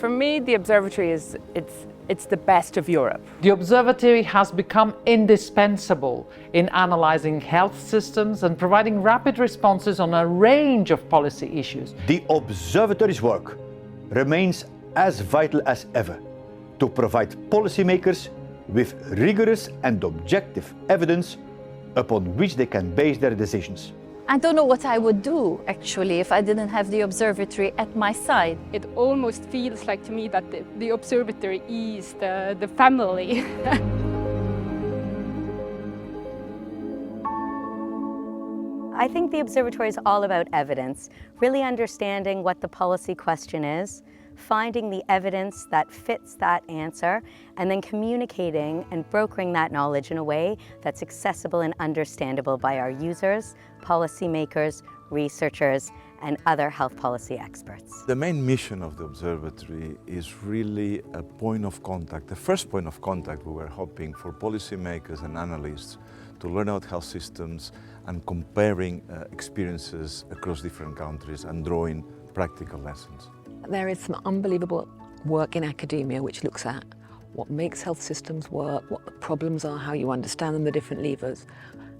For me, the observatory it's the best of Europe. The observatory has become indispensable in analyzing health systems and providing rapid responses on a range of policy issues. The observatory's work remains as vital as ever to provide policymakers with rigorous and objective evidence upon which they can base their decisions. I don't know what I would do, actually, if I didn't have the observatory at my side. It almost feels like to me that the observatory is the family. I think the observatory is all about evidence, really understanding what the policy question is, finding the evidence that fits that answer, and then communicating and brokering that knowledge in a way that's accessible and understandable by our users, policymakers, researchers, and other health policy experts. The main mission of the observatory is really a point of contact, the first point of contact we were hoping for policymakers and analysts to learn about health systems and comparing experiences across different countries and drawing practical lessons. There is some unbelievable work in academia which looks at what makes health systems work, what the problems are, how you understand them, the different levers.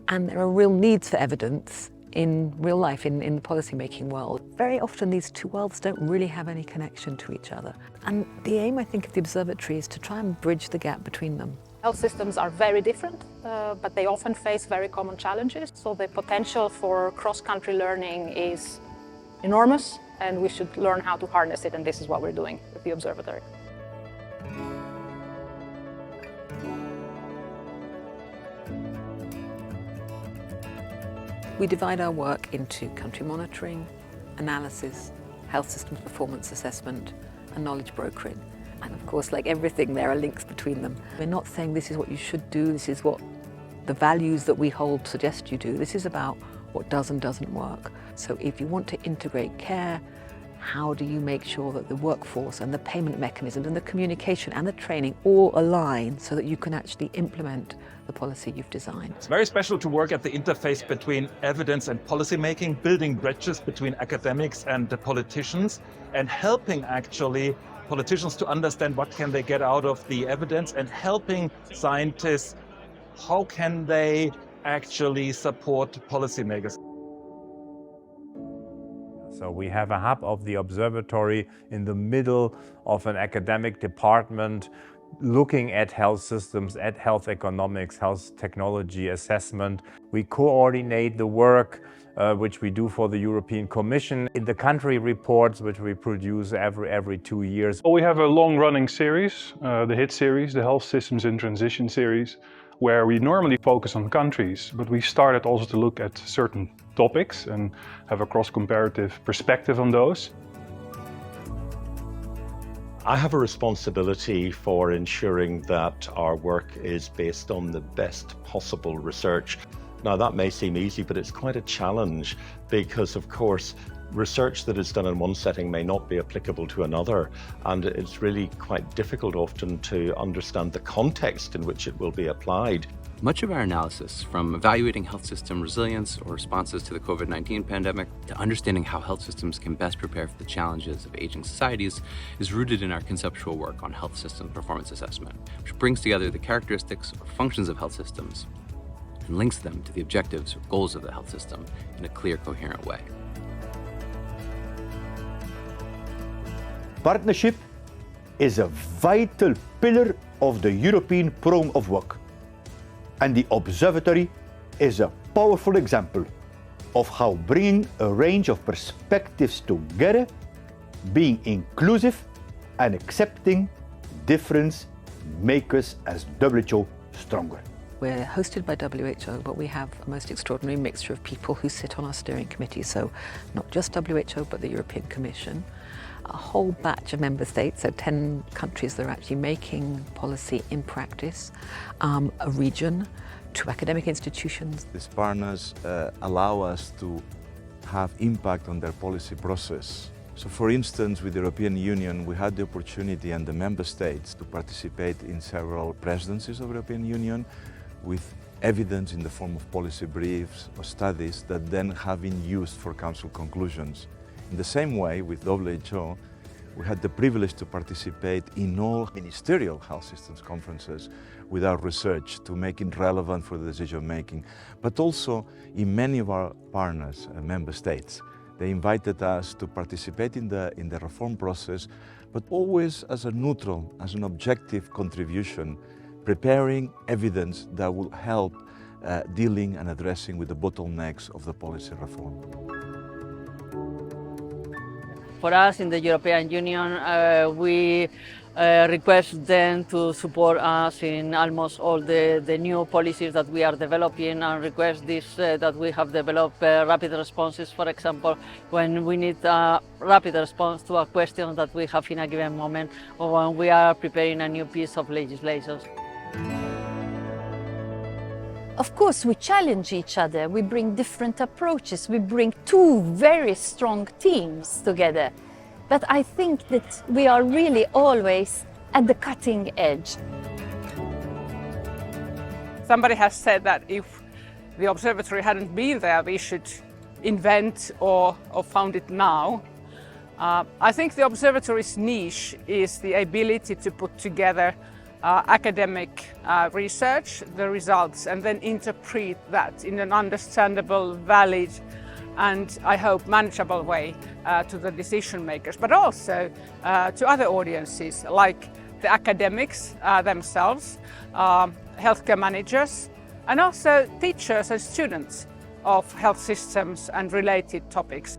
And there are real needs for evidence in real life, in the policy-making world. Very often these two worlds don't really have any connection to each other. And the aim, I think, of the observatory is to try and bridge the gap between them. Health systems are very different, but they often face very common challenges. So the potential for cross-country learning is enormous, and we should learn how to harness it, and this is what we're doing with the observatory. We divide our work into country monitoring, analysis, health systems performance assessment, and knowledge brokering. And of course, like everything, there are links between them. We're not saying this is what you should do, this is what the values that we hold suggest you do. This is about what does and doesn't work. So if you want to integrate care, how do you make sure that the workforce and the payment mechanisms and the communication and the training all align so that you can actually implement the policy you've designed? It's very special to work at the interface between evidence and policy making, building bridges between academics and the politicians, and helping actually politicians to understand what can they get out of the evidence, and helping scientists, how can they actually support policymakers. So we have a hub of the observatory in the middle of an academic department looking at health systems, at health economics, health technology assessment. We coordinate the work which we do for the European Commission in the country reports which we produce every 2 years. We have a long-running series, the HIT series, the Health Systems in Transition series, where we normally focus on countries, but we started also to look at certain topics and have a cross-comparative perspective on those. I have a responsibility for ensuring that our work is based on the best possible research. Now that may seem easy, but it's quite a challenge because, of course, research that is done in one setting may not be applicable to another, and it's really quite difficult often to understand the context in which it will be applied. Much of our analysis, from evaluating health system resilience or responses to the COVID-19 pandemic to understanding how health systems can best prepare for the challenges of aging societies, is rooted in our conceptual work on health system performance assessment, which brings together the characteristics or functions of health systems and links them to the objectives or goals of the health system in a clear, coherent way. Partnership is a vital pillar of the European program of work, and the observatory is a powerful example of how bringing a range of perspectives together, being inclusive and accepting difference, make us as WHO stronger. We're hosted by WHO, but we have a most extraordinary mixture of people who sit on our steering committee, so not just WHO, but the European Commission, a whole batch of member states, so 10 countries that are actually making policy in practice, a region, 2 academic institutions. These partners allow us to have impact on their policy process. So for instance, with the European Union, we had the opportunity and the member states to participate in several presidencies of the European Union with evidence in the form of policy briefs or studies that then have been used for Council conclusions. In the same way, with WHO, We had the privilege to participate in all ministerial health systems conferences with our research to make it relevant for the decision making, but also in many of our partners and member states. They invited us to participate in the reform process, but always as a neutral, as an objective contribution, preparing evidence that will help dealing and addressing with the bottlenecks of the policy reform. For us in the European Union, we request them to support us in almost all the new policies that we are developing, and request this that we have developed rapid responses, for example, when we need a rapid response to a question that we have in a given moment, or when we are preparing a new piece of legislation. Of course, we challenge each other, we bring different approaches, we bring two very strong teams together. But I think that we are really always at the cutting edge. Somebody has said that if the observatory hadn't been there, we should invent or found it now. I think the observatory's niche is the ability to put together academic research, the results, and then interpret that in an understandable, valid, and I hope manageable way to the decision makers, but also to other audiences like the academics themselves, healthcare managers, and also teachers and students of health systems and related topics.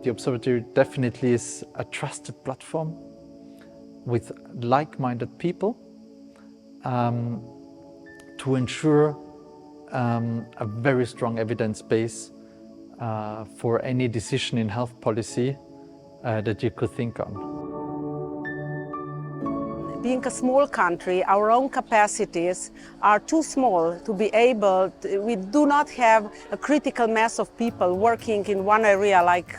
The observatory definitely is a trusted platform with like-minded people to ensure a very strong evidence base for any decision in health policy that you could think on. Being a small country, our own capacities are too small to be able to, we do not have a critical mass of people working in one area like,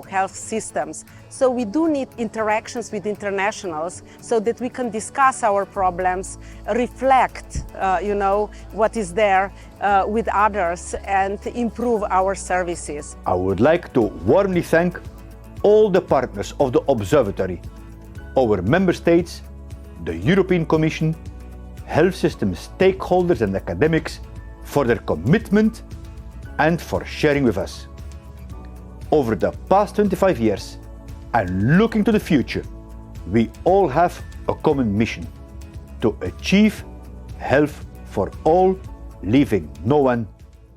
health systems. So we do need interactions with internationals so that we can discuss our problems, reflect, what is there with others and improve our services. I would like to warmly thank all the partners of the Observatory, our member states, the European Commission, health system stakeholders and academics for their commitment and for sharing with us. Over the past 25 years and looking to the future, we all have a common mission: to achieve health for all, leaving no one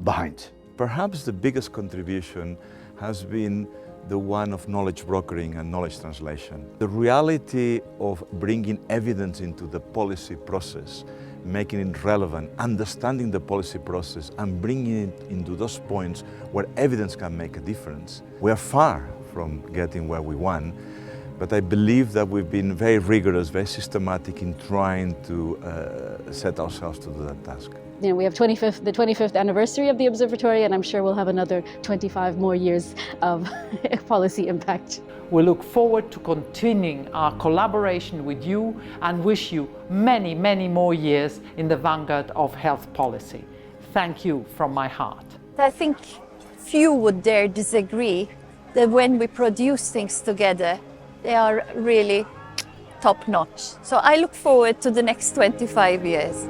behind. Perhaps the biggest contribution has been the one of knowledge brokering and knowledge translation. The reality of bringing evidence into the policy process, making it relevant, understanding the policy process and bringing it into those points where evidence can make a difference. We are far from getting where we want, but I believe that we've been very rigorous, very systematic in trying to set ourselves to do that task. We have the 25th anniversary of the observatory, and I'm sure we'll have another 25 more years of policy impact. We look forward to continuing our collaboration with you and wish you many, many more years in the vanguard of health policy. Thank you from my heart. I think few would dare disagree that when we produce things together, they are really top-notch. So I look forward to the next 25 years.